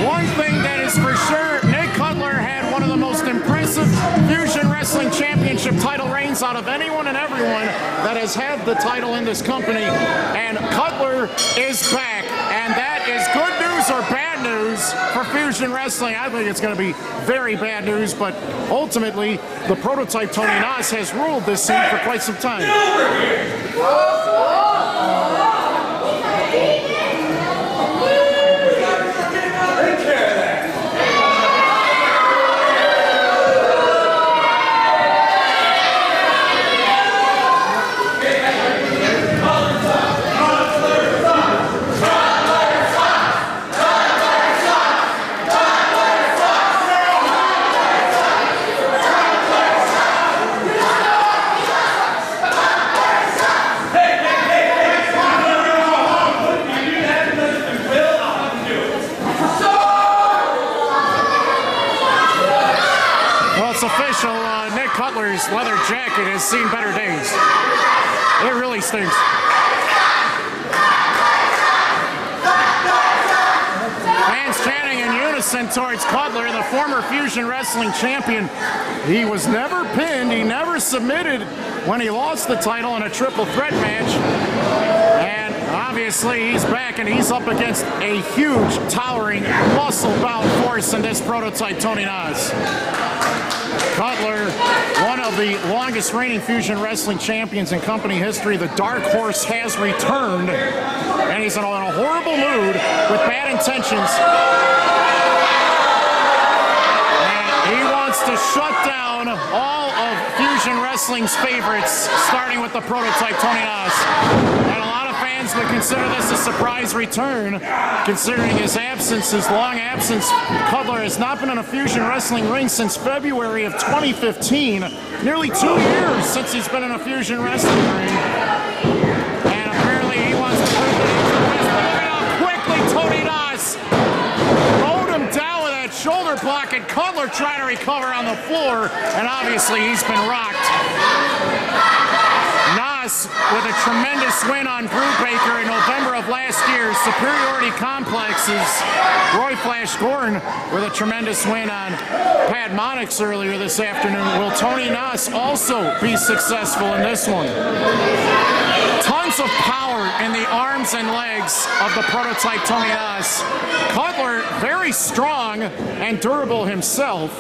One thing that is for sure, Nick Cutler had one of the most impressive Fusion Wrestling Championship title reigns out of anyone and everyone that has had the title in this company. And Cutler is back, and that is good news or bad news for Fusion Wrestling. I think it's going to be very bad news, but ultimately, the prototype Tony Nas has ruled this scene for quite some time. Nick Cutler's leather jacket has seen better days. It really stinks. Fans chanting in unison towards Cutler, the former Fusion Wrestling champion. He was never pinned, he never submitted when he lost the title in a triple threat match. And obviously he's back and he's up against a huge, towering, muscle-bound force in this prototype Tony Nas. Cutler, one of the longest reigning Fusion Wrestling champions in company history. The Dark Horse has returned, and he's in a horrible mood with bad intentions. And he wants to shut down all of Fusion Wrestling's favorites, starting with the prototype Tony Nas. And a lot of fans would consider this a surprise return, considering his absence, his long absence. Cutler has not been in a Fusion Wrestling ring since February of 2015. Nearly 2 years since he's been in a Fusion Wrestling ring. And apparently he wants to prove that he's the best. Look at how quickly Tony Nas mowed him down with that shoulder block, and Cutler trying to recover on the floor, and obviously he's been rocked. Nas with a tremendous win on Brubaker in November of last year. Superiority Complexes. Roy Flash Gordon with a tremendous win on Pat Monix earlier this afternoon. Will Tony Nas also be successful in this one? Tons of power in the arms and legs of the prototype Tony Nas. Cutler very strong and durable himself.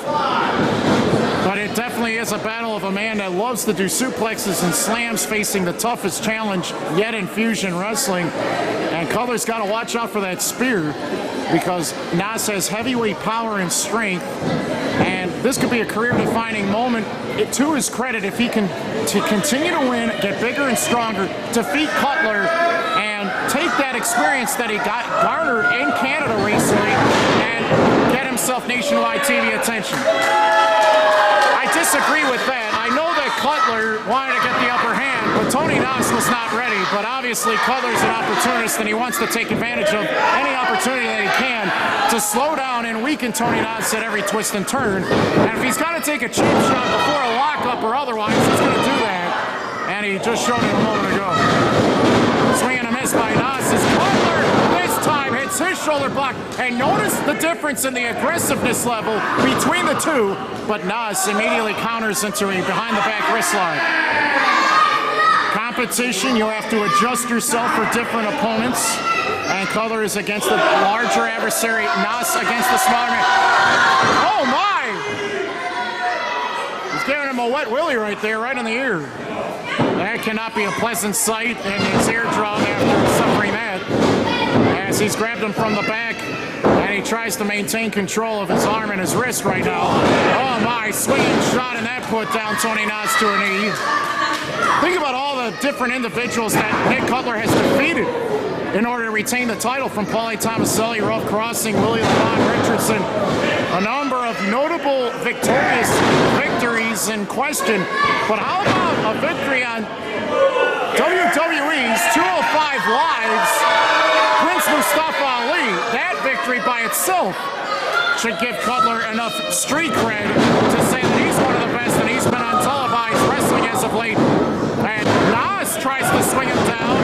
But it definitely is a battle of a man that loves to do suplexes and slams, facing the toughest challenge yet in Fusion Wrestling. And Cutler's got to watch out for that spear, because Nas has heavyweight power and strength. And this could be a career-defining moment. To his credit, if he can continue to win, get bigger and stronger, defeat Cutler, and take that experience that he garnered in Canada recently and get himself nationwide TV attention. I disagree with that. I know that Cutler wanted to get the upper hand, but Tony Nas was not ready. But obviously Cutler's an opportunist, and he wants to take advantage of any opportunity that he can to slow down and weaken Tony Nas at every twist and turn. And if he's got to take a cheap shot before a lockup or otherwise, he's going to do that. And he just showed it a moment ago. Swing and a miss by Nas as Cutler this time hits his shoulder block. And notice the difference in the aggressiveness level between the two. But Nas immediately counters into a behind-the-back wrist lock. Competition, you have to adjust yourself for different opponents. And Cutler is against the larger adversary. Nas against the smaller man. Oh, my! He's giving him a wet willy right there, right in the ear. That cannot be a pleasant sight in his eardrum after suffering that. As he's grabbed him from the back, and he tries to maintain control of his arm and his wrist right now. Oh my, swinging shot, and that put down Tony Nas to a knee. Think about all the different individuals that Nick Cutler has defeated in order to retain the title, from Paulie Tomaselli, Rough Crossing, Willie LeBron Richardson. A number of notable victorious victories in question. But how about a victory on WWE's 205 Lives? Prince Mustafa Ali. That victory by itself should give Cutler enough street cred to say that he's one of the best, and he's been on televised wrestling as of late. And Nas tries to swing him down,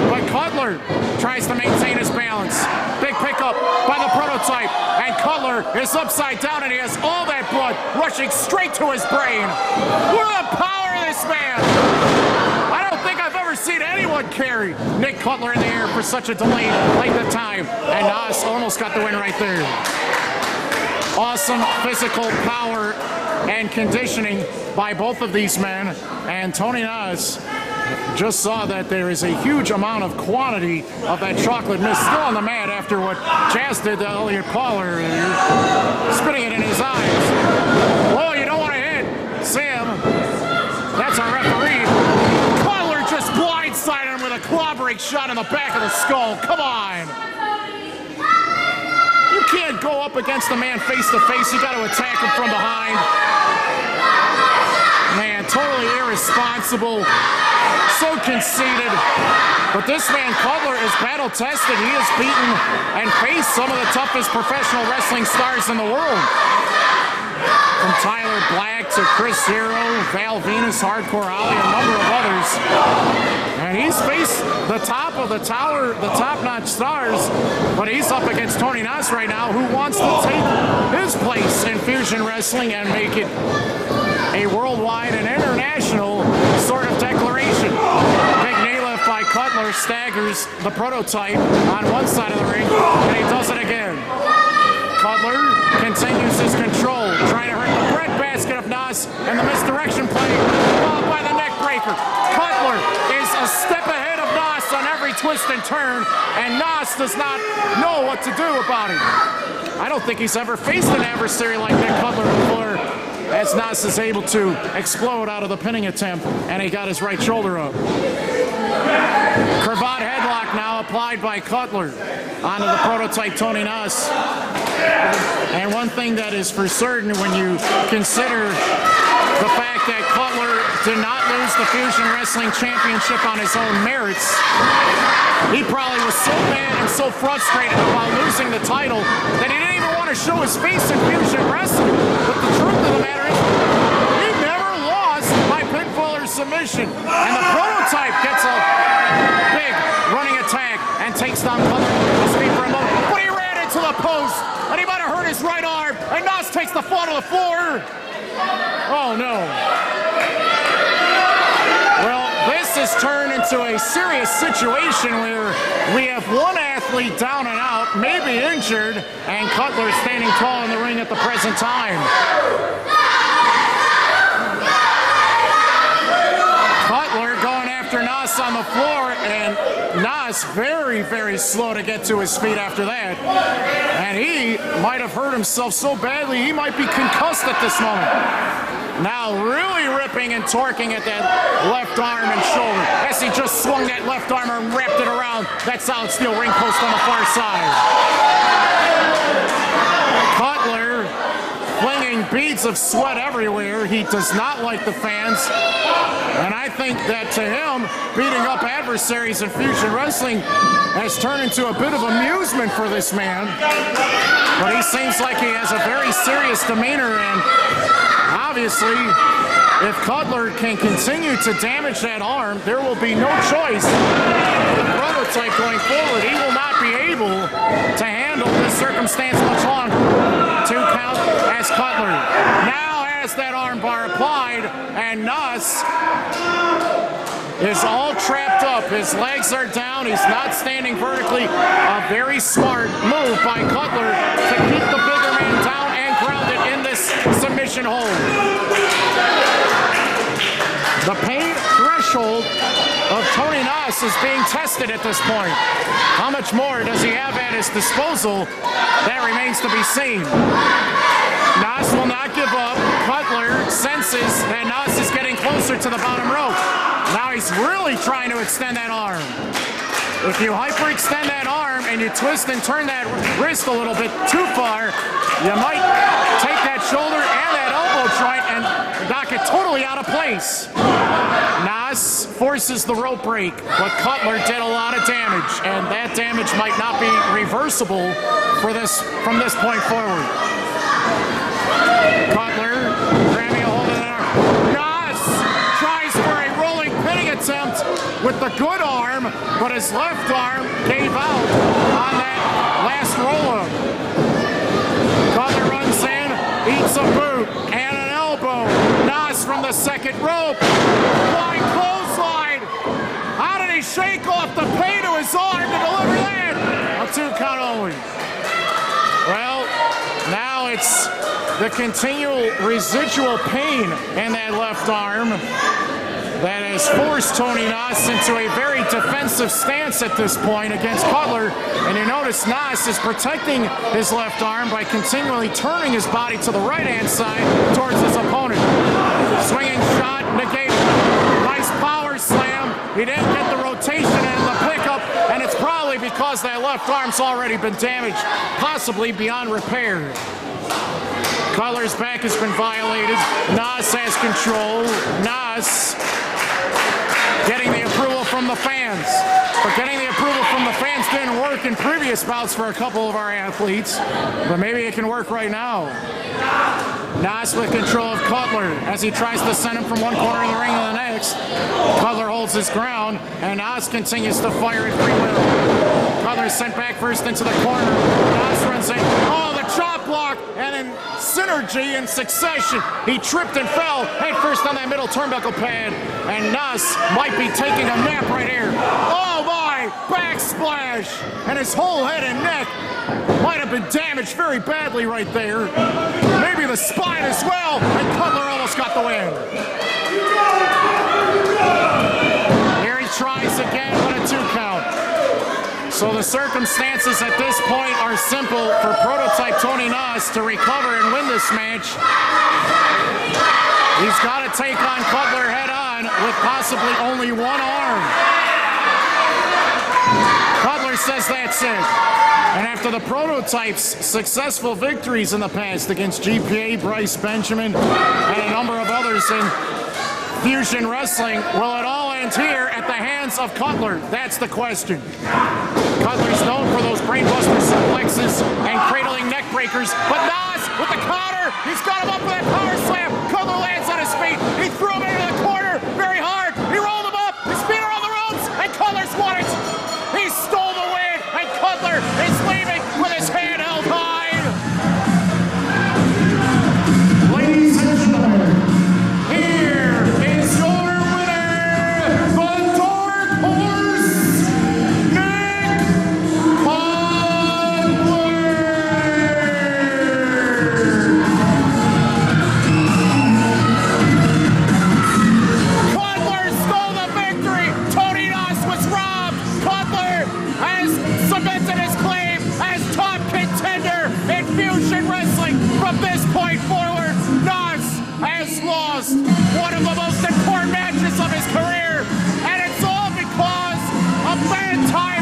but Cutler tries to maintain his balance. Big pickup by the prototype, and Cutler is upside down, and he has all that blood rushing straight to his brain. Look at the power of this man. I don't think I've ever seen anyone carry Nick Cutler in the air for such a delayed length of time, and Nas almost got the win right there. Awesome physical power and conditioning by both of these men, and Tony Nas just saw that there is a huge amount of quantity of that chocolate mist still on the mat after what Jazz did to Elliot Paul earlier, spitting it in his eyes. Oh, you don't want to hit Sam. That's our referee. Cutler just blindsided him with a claw-break shot in the back of the skull. Come on. You can't go up against a man face-to-face. You got to attack him from behind. Man, totally irresponsible. So conceited. But this man, Cutler, is battle-tested. He has beaten and faced some of the toughest professional wrestling stars in the world. From Tyler Black to Chris Hero, Val Venus, Hardcore Holly, a number of others. And he's faced the top of the tower, the top-notch stars, but he's up against Tony Nas right now, who wants to take his place in fusion wrestling and make it a worldwide and international sort of declaration. Big knee lift by Cutler staggers the prototype on one side of the ring, and he does it again. Cutler continues his control, trying to hurt the breadbasket of Nas, and the misdirection play followed by the neck breaker. Cutler is a step ahead of Nas on every twist and turn, and Nas does not know what to do about it. I don't think he's ever faced an adversary like Nick Cutler before, as Nas is able to explode out of the pinning attempt, and he got his right shoulder up. Cravat headlock now applied by Cutler onto the prototype Tony Nas. And one thing that is for certain when you consider the fact that Cutler did not lose the Fusion Wrestling Championship on his own merits, he probably was so mad and so frustrated about losing the title that he didn't even want to show his face in Fusion Wrestling. But the truth of the matter is, he never lost by pinfall or submission. And the prototype gets a big running attack and takes down Cutler with his feet for a moment. But he ran into the post, and he might have hurt his right arm, and Nas takes the fall to the floor. Oh, no. Well, this has turned into a serious situation where we have one athlete down and out, maybe injured, and Cutler standing tall in the ring at the present time. Cutler going after Nas on the floor, and Nas very, very slow to get to his feet after that. And he might have hurt himself so badly, he might be concussed at this moment. Now really ripping and torquing at that left arm and shoulder as he just swung that left arm and wrapped it around that solid steel ring post on the far side. Cutler flinging beads of sweat everywhere. He does not like the fans. And I think that to him, beating up adversaries in Fusion Wrestling has turned into a bit of amusement for this man. But he seems like he has a very serious demeanor, and obviously, if Cutler can continue to damage that arm, there will be no choice for the prototype going forward. He will not be able to handle this circumstance much longer. 2 count as Cutler now has that arm bar applied, and Nas is all trapped up. His legs are down. He's not standing vertically. A very smart move by Cutler to keep the bigger man down and grounded in this submission hold. The pain threshold of Tony Nas is being tested at this point. How much more does he have at his disposal? That remains to be seen. Nas will not give up. Cutler senses that Nas is getting closer to the bottom rope. Now he's really trying to extend that arm. If you hyperextend that arm and you twist and turn that wrist a little bit too far, you might take that shoulder and that elbow joint and knock it totally out of place. Nas forces the rope break, but Cutler did a lot of damage, and that damage might not be reversible from this point forward. Cutler grabbing a hold of that arm. Nas tries for a rolling pinning attempt with the good arm, but his left arm gave out on that last roll-up. Cutler runs in, eats a boot and an elbow. Nas from the second rope. Flying clothesline. How did he shake off the pain to his arm to deliver that? A 2 count only. Well, now it's the continual residual pain in that left arm that has forced Tony Nas into a very defensive stance at this point against Cutler. And you notice Nas is protecting his left arm by continually turning his body to the right-hand side towards his opponent. Swinging shot, negated. Nice power slam. He didn't get the rotation and the pickup, and it's probably because that left arm's already been damaged, possibly beyond repair. Cutler's back has been violated. Nas has control. Nas getting the approval from the fans. But getting the approval from the fans didn't work in previous bouts for a couple of our athletes. But maybe it can work right now. Nas with control of Cutler as he tries to send him from one corner of the ring to the next. Cutler holds his ground, and Nas continues to fire at free will. Cutler sent back first into the corner. Nas runs in. Oh, the chop block, and in synergy and succession, he tripped and fell head first on that middle turnbuckle pad, and Nas might be taking a nap right here. Oh my, backsplash, and his whole head and neck might have been damaged very badly right there. Maybe the spine as well, and Cutler almost got the win. Here he tries again, but a 2 count. So the circumstances at this point are simple for prototype Tony Nas to recover and win this match. He's got to take on Cutler head on with possibly only one arm. Cutler says that's it. And after the prototype's successful victories in the past against GPA, Bryce Benjamin, and a number of others in Fusion Wrestling, will it all end here at the hands of Cutler? That's the question. Cutler's known for those brainbuster suplexes and cradling neck breakers, but Nas with the counter, he's got him up with that power slam. Cutler lands on his feet, he threw him into the corner very hard, he rolled him up, his feet are on the ropes, and Cutler's won it. He stole the win, and Cutler is leaving with his hand held high. Ladies and gentlemen, here is your winner, the Dark Horse, Nick Cutler stole the victory. Tony Nas was robbed. Cutler has cemented his claim as top contender in Fusion Wrestling. From this point forward, Nas has lost one of the most important matches of his career, and it's all because of bad timing.